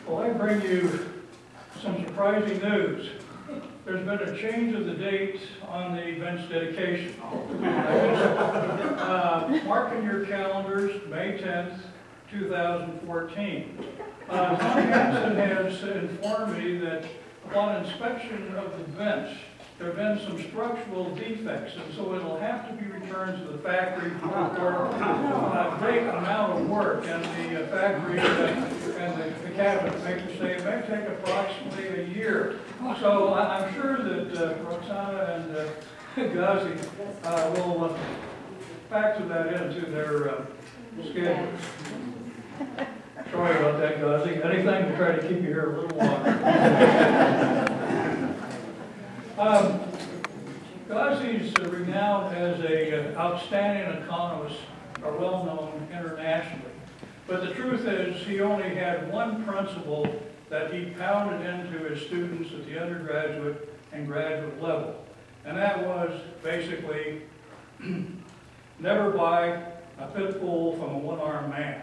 Well, I bring you some surprising news. There's been a change of the date on the event's dedication. Mark in your calendars, May 10th, 2014. Tom Hansen has informed me that upon inspection of the bench, there have been some structural defects, and so it'll have to be returned to the factory for a great amount of work. And the factory and the cabinet make me say it may take approximately a year. So I'm sure that Roxana and Ghazi will factor that into their schedule. Sorry about that, Ghazi. Anything to try to keep you here a little longer. Ghazi's renowned as an outstanding economist, are well known internationally. But the truth is, he only had one principle that he pounded into his students at the undergraduate and graduate level. And that was basically, never buy a pit bull from a one-armed man.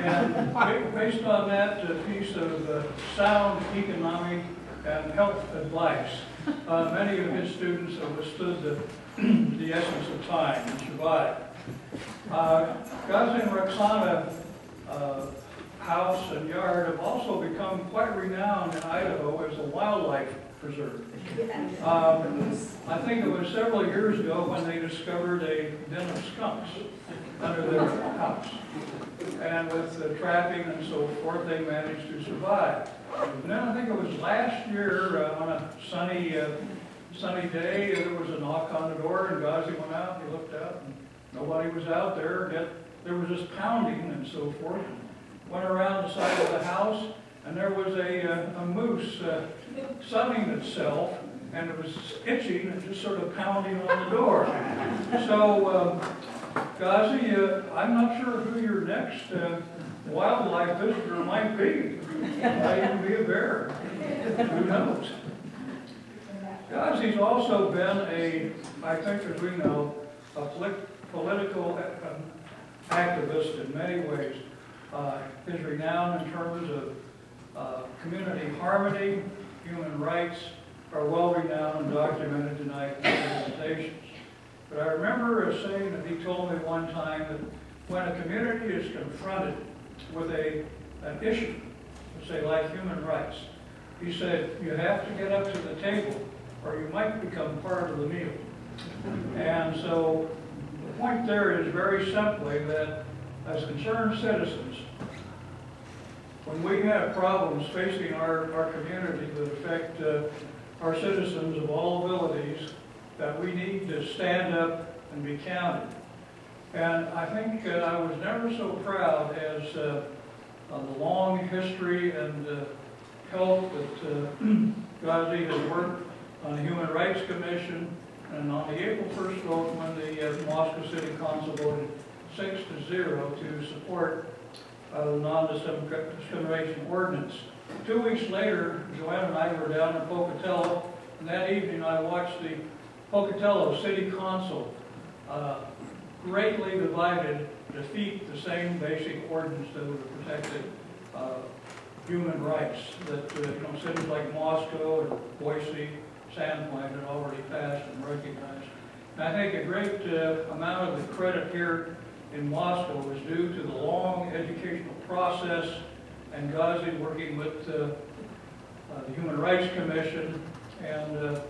And based on that piece of sound economic and health advice, many of his students have withstood the essence of time and survived. Ghazi and Roxana house and yard have also become quite renowned in Idaho as a wildlife preserve. I think it was several years ago when they discovered a den of skunks under their house. And with trapping and so forth, they managed to survive. And then I think it was last year on a sunny day, there was a knock on the door, and Ghazi went out, he looked out, and nobody was out there, yet there was just pounding and so forth. Went around the side of the house, and there was a moose sunning itself, and it was itching and just sort of pounding on the door. So, Ghazi, I'm not sure who your next wildlife visitor might be. Might even be a bear. Who knows? Ghazi's also been I think as we know, a political activist in many ways. His renown in terms of community harmony, human rights, are well renowned and documented tonight in presentations. But I remember saying that he told me one time that when a community is confronted with an issue, say like human rights, he said, you have to get up to the table or you might become part of the meal. And so the point there is very simply that as concerned citizens, when we have problems facing our community that affect our citizens of all abilities, that we need to stand up and be counted. And I think I was never so proud as the long history and help that Ghazi has worked on the Human Rights Commission, and on the April 1st vote when the Moscow City Council voted 6-0 to support the non-discrimination ordinance. 2 weeks later, Joanne and I were down in Pocatello, and that evening I watched the Pocatello City Council greatly divided defeat the same basic ordinance that would have protected human rights that cities like Moscow and Boise, Sandpoint had already passed and recognized. And I think a great amount of the credit here in Moscow was due to the long educational process and Ghazi working with the Human Rights Commission and the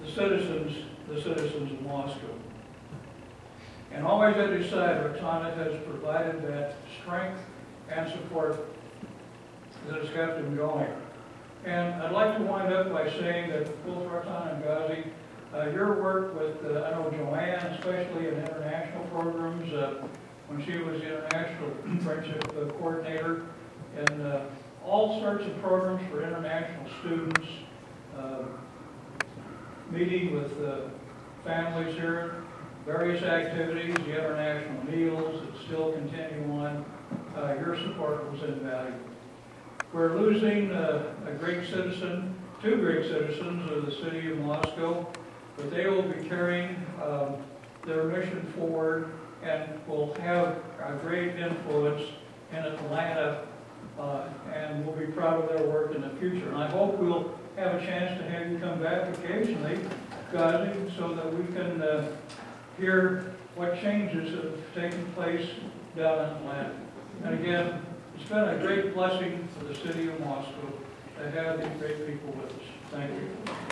citizens of Moscow. And always at his side, Roxana has provided that strength and support that has kept him going. And I'd like to wind up by saying that both Roxana and Ghazi, your work with, I know Joanne, especially in international programs, when she was the International Friendship Coordinator, and all sorts of programs for international students, meeting with families here, various activities, the international meals that still continue on. Your support was invaluable. We're losing a great citizen, two great citizens of the city of Moscow, but they will be carrying their mission forward and will have a great influence in Atlanta and will be proud of their work in the future. And I hope we'll have a chance to have you come back occasionally, Gazi, so that we can hear what changes have taken place down in Atlanta. And again, it's been a great blessing for the city of Moscow to have these great people with us. Thank you.